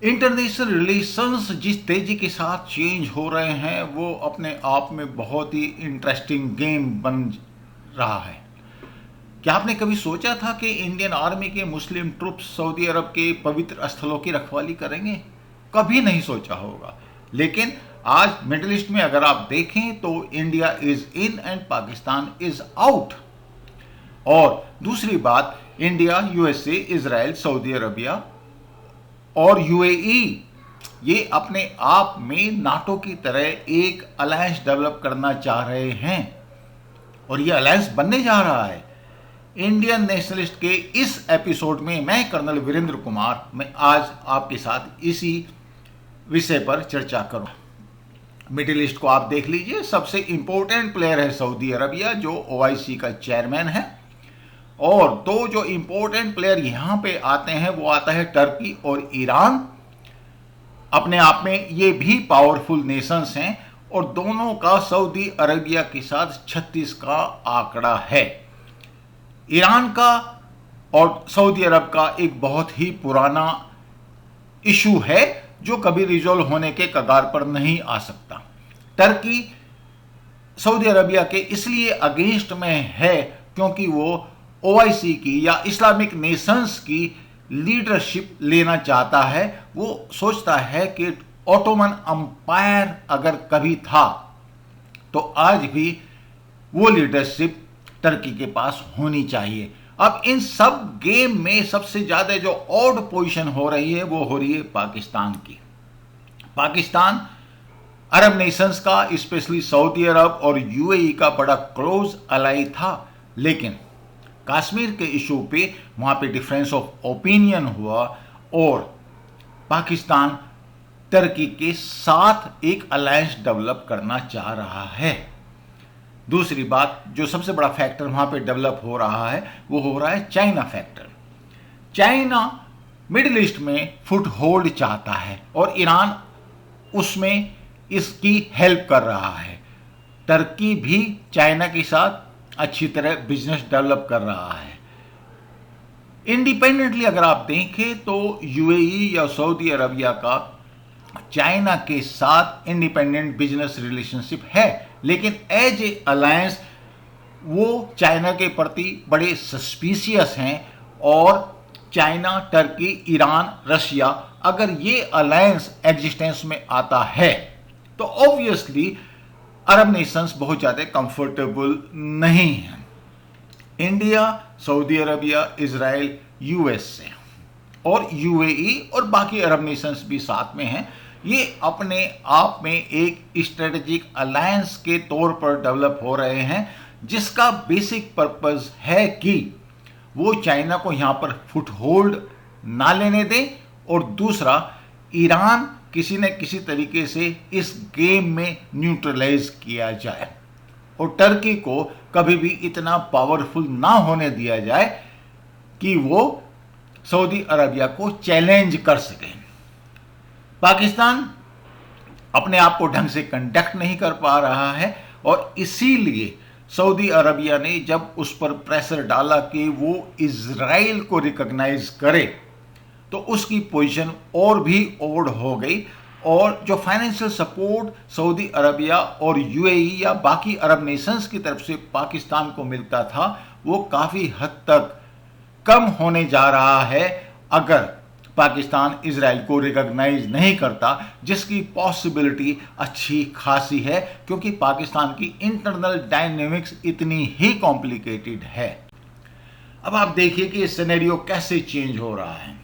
International relations जिस तेजी के साथ चेंज हो रहे हैं वो अपने आप में बहुत ही इंटरेस्टिंग गेम बन रहा है। क्या आपने कभी सोचा था कि इंडियन आर्मी के मुस्लिम ट्रुप्स सऊदी अरब के पवित्र स्थलों की रखवाली करेंगे? कभी नहीं सोचा होगा। लेकिन आज मिडिल ईस्ट में अगर आप देखें तो India is in and Pakistan is out. और दूसरी बात, India, USA, Israel, Saudi Arabia और यूएई ये अपने आप में नाटो की तरह एक अलायंस डेवलप करना चाह रहे हैं और ये अलायंस बनने जा रहा है। इंडियन नेशनलिस्ट के इस एपिसोड में मैं कर्नल वीरेंद्र कुमार मैं आज आपके साथ इसी विषय पर चर्चा करूं। मिडिल ईस्ट को आप देख लीजिए, सबसे इंपॉर्टेंट प्लेयर है सऊदी अरबिया जो ओआईसी का चेयरमैन है, और दो जो इंपॉर्टेंट प्लेयर यहां पे आते हैं वो आता है टर्की और ईरान। अपने आप में ये भी पावरफुल नेशंस हैं और दोनों का सऊदी अरबिया के साथ 36 का आंकड़ा है। ईरान का और सऊदी अरब का एक बहुत ही पुराना इशू है जो कभी रिजॉल्व होने के कगार पर नहीं आ सकता। टर्की सऊदी अरबिया के इसलिए अगेंस्ट में है क्योंकि वो ओआईसी की या इस्लामिक नेशंस की लीडरशिप लेना चाहता है। वो सोचता है कि ऑटोमन अंपायर अगर कभी था तो आज भी वो लीडरशिप टर्की के पास होनी चाहिए। अब इन सब गेम में सबसे ज्यादा जो ऑड पोजीशन हो रही है वो हो रही है पाकिस्तान की। पाकिस्तान अरब नेशंस का, स्पेशली सऊदी अरब और यूएई का बड़ा क्लोज अलाई था, लेकिन कश्मीर के इशू पे वहां पे डिफरेंस ऑफ ओपिनियन हुआ और पाकिस्तान टर्की के साथ एक अलायंस डेवलप करना चाह रहा है। दूसरी बात, जो सबसे बड़ा फैक्टर वहां पे डेवलप हो रहा है वो हो रहा है China factor. China middle east में फुट होल्ड चाहता है और ईरान उसमें इसकी हेल्प कर रहा है। टर्की भी चाइना के साथ अच्छी तरह बिजनेस डेवलप कर रहा है। इंडिपेंडेंटली अगर आप देखें तो यूएई या सऊदी अरबिया का चाइना के साथ इंडिपेंडेंट बिजनेस रिलेशनशिप है, लेकिन एज ए अलायंस वो चाइना के प्रति बड़े सस्पिशियस हैं। और चाइना, टर्की, ईरान, रशिया अगर ये अलायंस एग्जिस्टेंस में आता है तो ऑब्वियसली अरब नेशंस बहुत ज़्यादा कंफर्टेबल नहीं हैं। India, Saudi Arabia, Israel, USA और यूएई और बाकी अरब नेशंस भी साथ में हैं। ये अपने आप में एक स्ट्रेटेजिक अलायंस के तौर पर डेवलप हो रहे हैं जिसका बेसिक पर्पस है कि वो चाइना को यहाँ पर फुटहोल्ड ना लेने दें और दूसरा, ईरान किसी न किसी तरीके से इस गेम में न्यूट्रलाइज किया जाए और टर्की को कभी भी इतना पावरफुल ना होने दिया जाए कि वो सऊदी अरबिया को चैलेंज कर सके। पाकिस्तान अपने आप को ढंग से कंडक्ट नहीं कर पा रहा है और इसीलिए सऊदी अरबिया ने जब उस पर प्रेशर डाला कि वो इजराइल को रिकॉग्नाइज करे तो उसकी पोजीशन और भी ओड हो गई। और जो फाइनेंशियल सपोर्ट सऊदी अरबिया और यूएई या बाकी अरब नेशंस की तरफ से पाकिस्तान को मिलता था वो काफ़ी हद तक कम होने जा रहा है अगर पाकिस्तान इजराइल को रिकॉग्नाइज नहीं करता, जिसकी पॉसिबिलिटी अच्छी खासी है क्योंकि पाकिस्तान की इंटरनल डायनेमिक्स इतनी ही कॉम्प्लिकेटेड है। अब आप देखिए कि ये सिनेरियो कैसे चेंज हो रहा है।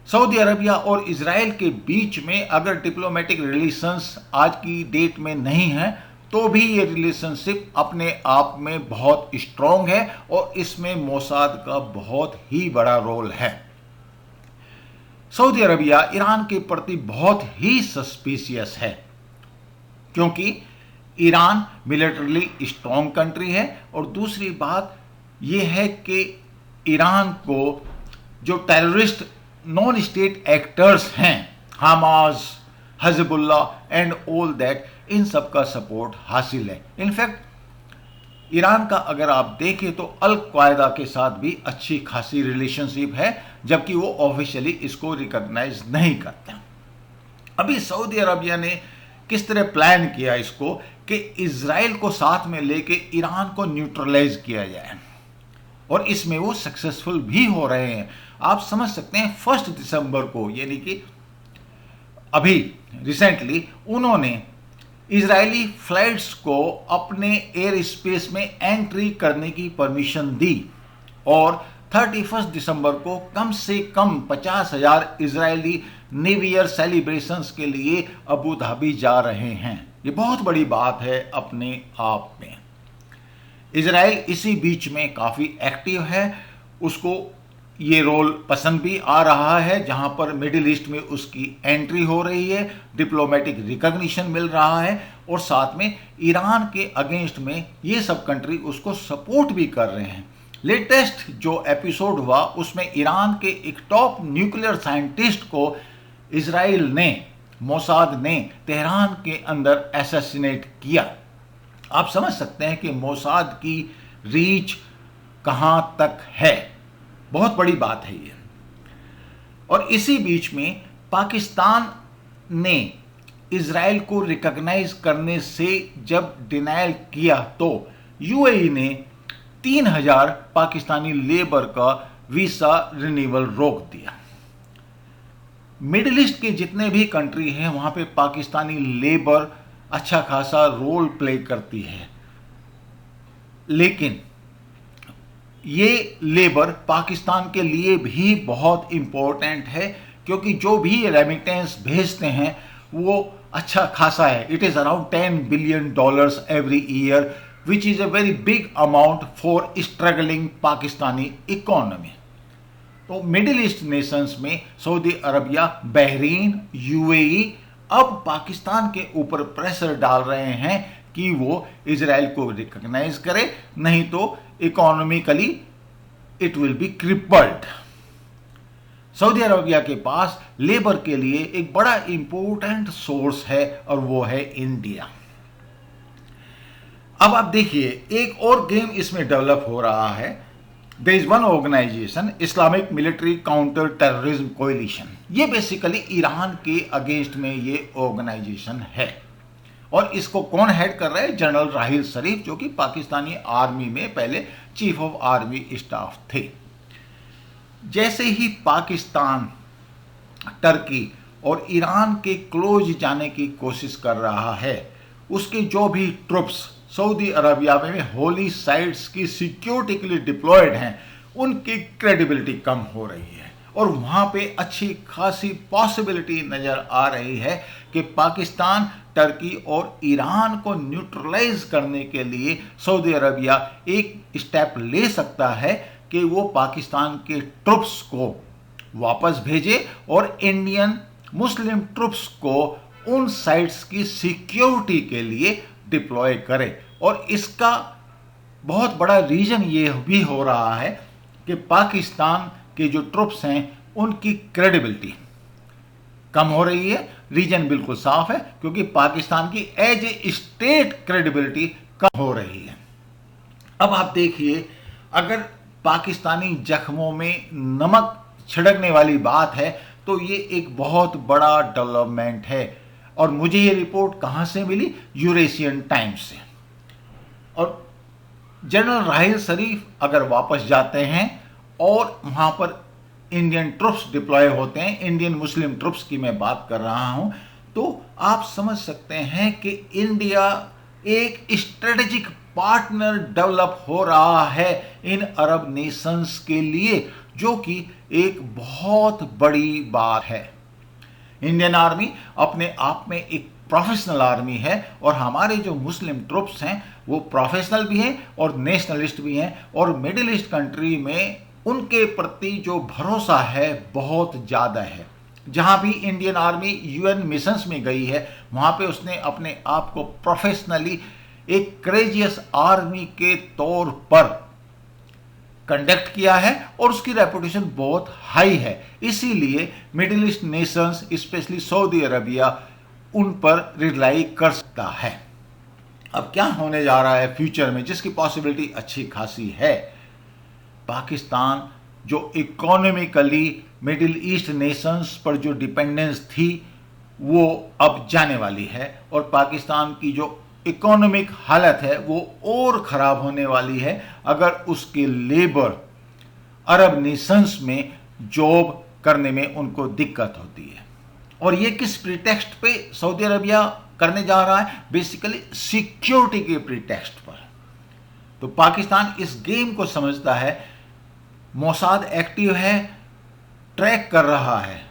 सऊदी अरबिया और इजराइल के बीच में अगर डिप्लोमेटिक रिलेशंस आज की डेट में नहीं है तो भी ये रिलेशनशिप अपने आप में बहुत स्ट्रांग है और इसमें मोसाद का बहुत ही बड़ा रोल है। सऊदी अरबिया ईरान के प्रति बहुत ही सस्पिशियस है क्योंकि ईरान मिलिटरली स्ट्रांग कंट्री है और दूसरी बात यह है कि ईरान को जो टेररिस्ट नॉन स्टेट एक्टर्स हैं, Hamas, Hezbollah and all that, इन सब का सपोर्ट हासिल है। इनफैक्ट ईरान का अगर आप देखें तो अल कायदा के साथ भी अच्छी खासी रिलेशनशिप है जबकि वो ऑफिशियली इसको रिकॉग्नाइज नहीं करता। अभी सऊदी अरबिया ने किस तरह प्लान किया इसको कि इजराइल को साथ में लेके ईरान को न्यूट्रलाइज किया जाए, और इसमें वो सक्सेसफुल भी हो रहे हैं। आप समझ सकते हैं 1 दिसंबर को, यानी कि अभी रिसेंटली, उन्होंने इजरायली फ्लाइट्स को अपने एयर स्पेस में एंट्री करने की परमिशन दी, और 31 दिसंबर को कम से कम 50,000 इजरायली न्यू ईयर सेलिब्रेशंस के लिए अबू धाबी जा रहे हैं। ये बहुत बड़ी बात है अपने आप में। इजराइल इसी बीच में काफ़ी एक्टिव है, उसको ये रोल पसंद भी आ रहा है जहां पर मिडिल ईस्ट में उसकी एंट्री हो रही है, डिप्लोमेटिक रिकॉग्निशन मिल रहा है, और साथ में ईरान के अगेंस्ट में ये सब कंट्री उसको सपोर्ट भी कर रहे हैं। लेटेस्ट जो एपिसोड हुआ उसमें ईरान के एक टॉप न्यूक्लियर साइंटिस्ट को इजराइल ने, मोसाद ने तेहरान के अंदर असैसिनेट किया। आप समझ सकते हैं कि मोसाद की रीच कहां तक है, बहुत बड़ी बात है ये। और इसी बीच में पाकिस्तान ने इजराइल को रिकॉग्नाइज करने से जब डिनायल किया तो यूएई ने 3,000 पाकिस्तानी लेबर का वीसा रिन्यूअल रोक दिया। मिडिल ईस्ट के जितने भी कंट्री हैं वहां पे पाकिस्तानी लेबर अच्छा खासा रोल प्ले करती है, लेकिन ये लेबर पाकिस्तान के लिए भी बहुत इंपॉर्टेंट है, क्योंकि जो भी रेमिटेंस भेजते हैं वो अच्छा खासा है। It is around $10 billion every year, which is a very big amount for struggling Pakistani economy. तो मिडिल ईस्ट नेशंस में सऊदी अरबिया, बहरीन, यूएई अब पाकिस्तान के ऊपर प्रेशर डाल रहे हैं कि वो इजराइल को रिकॉग्नाइज करे, नहीं तो economically it will be crippled. Saudi Arabia के पास लेबर के लिए एक बड़ा इंपॉर्टेंट सोर्स है, और वो है इंडिया। अब आप देखिए एक और गेम इसमें डेवलप हो रहा है। There is one organisation, Islamic military counter terrorism coalition. ये बेसिकली ईरान के अगेंस्ट में ये ऑर्गेनाइजेशन है, और इसको कौन हेड कर रहा है? जनरल राहिल शरीफ, जो कि पाकिस्तानी आर्मी में पहले चीफ ऑफ आर्मी स्टाफ थे। जैसे ही पाकिस्तान टर्की और ईरान के क्लोज जाने की कोशिश कर रहा है, उसके जो भी ट्रुप्स सऊदी अरबिया में होली साइट्स की सिक्योरिटी के लिए डिप्लॉयड हैं, उनकी क्रेडिबिलिटी कम हो रही है, और वहाँ पे अच्छी खासी पॉसिबिलिटी नज़र आ रही है कि पाकिस्तान, टर्की और ईरान को न्यूट्रलाइज करने के लिए सऊदी अरबिया एक स्टेप ले सकता है कि वो पाकिस्तान के ट्रुप्स को वापस भेजे और इंडियन मुस्लिम ट्रुप्स को उन साइट्स की सिक्योरिटी के लिए डिप्लॉय करे। और इसका बहुत बड़ा रीजन ये भी हो रहा है कि पाकिस्तान के जो ट्रुप्स हैं उनकी क्रेडिबिलिटी कम हो रही है। रीजन बिल्कुल साफ है, क्योंकि पाकिस्तान की एज ए स्टेट क्रेडिबिलिटी कम हो रही है। अब आप देखिए, अगर पाकिस्तानी जख्मों में नमक छिड़कने वाली बात है तो ये एक बहुत बड़ा डेवलपमेंट है। और मुझे ये रिपोर्ट कहाँ से मिली? यूरेशियन टाइम्स से। और जनरल राहिल शरीफ अगर वापस जाते हैं और वहाँ पर इंडियन ट्रुप्स डिप्लॉय होते हैं, इंडियन मुस्लिम ट्रुप्स की मैं बात कर रहा हूँ, तो आप समझ सकते हैं कि इंडिया एक स्ट्रेटेजिक पार्टनर डेवलप हो रहा है इन अरब नेशंस के लिए, जो कि एक बहुत बड़ी बात है। इंडियन आर्मी अपने आप में एक प्रोफेशनल आर्मी है, और हमारे जो मुस्लिम ट्रुप्स हैं वो प्रोफेशनल भी हैं और नेशनलिस्ट भी हैं, और मिडिल ईस्ट कंट्री में उनके प्रति जो भरोसा है बहुत ज़्यादा है। जहाँ भी इंडियन आर्मी यूएन मिशंस में गई है, वहाँ पे उसने अपने आप को प्रोफेशनली एक करेजियस आर्मी के तौर पर कंडक्ट किया है, और उसकी रेपुटेशन बहुत हाई है। इसीलिए middle east Nations, specially Saudi Arabia, उन पर रिलाई कर सकता है। अब क्या होने जा रहा है फ्यूचर में, जिसकी पॉसिबिलिटी अच्छी खासी है? पाकिस्तान जो इकोनॉमिकली मिडिल ईस्ट नेशंस पर जो डिपेंडेंस थी वो अब जाने वाली है, और पाकिस्तान की जो इकोनॉमिक हालत है वो और ख़राब होने वाली है अगर उसके लेबर अरब नेशंस में जॉब करने में उनको दिक्कत होती है। और ये किस प्रीटेक्स्ट पे सऊदी अरबिया करने जा रहा है? बेसिकली सिक्योरिटी के प्रीटेक्स्ट पर। तो पाकिस्तान इस गेम को समझता है, मोसाद एक्टिव है, ट्रैक कर रहा है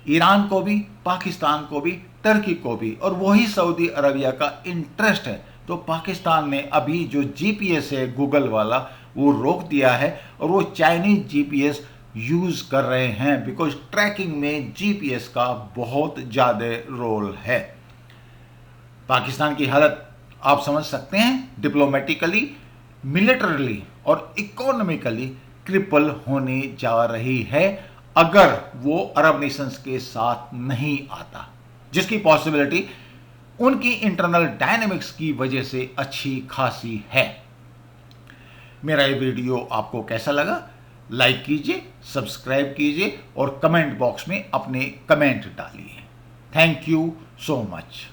ईरान को भी, पाकिस्तान को भी, टर्की को भी, और वही सऊदी अरबिया का इंटरेस्ट है। तो पाकिस्तान ने अभी जो जीपीएस है गूगल वाला वो रोक दिया है, और वो चाइनीज जीपीएस यूज कर रहे हैं, बिकॉज ट्रैकिंग में जीपीएस का बहुत ज़्यादा रोल है। पाकिस्तान की हालत आप समझ सकते हैं, डिप्लोमेटिकली, मिलिटरली और इकोनॉमिकली क्रिपल होने जा रही है अगर वो अरब नेशंस के साथ नहीं आता, जिसकी पॉसिबिलिटी उनकी इंटरनल डायनेमिक्स की वजह से अच्छी खासी है। मेरा ये वीडियो आपको कैसा लगा? लाइक कीजिए, सब्सक्राइब कीजिए और कमेंट बॉक्स में अपने कमेंट डालिए। Thank you so much.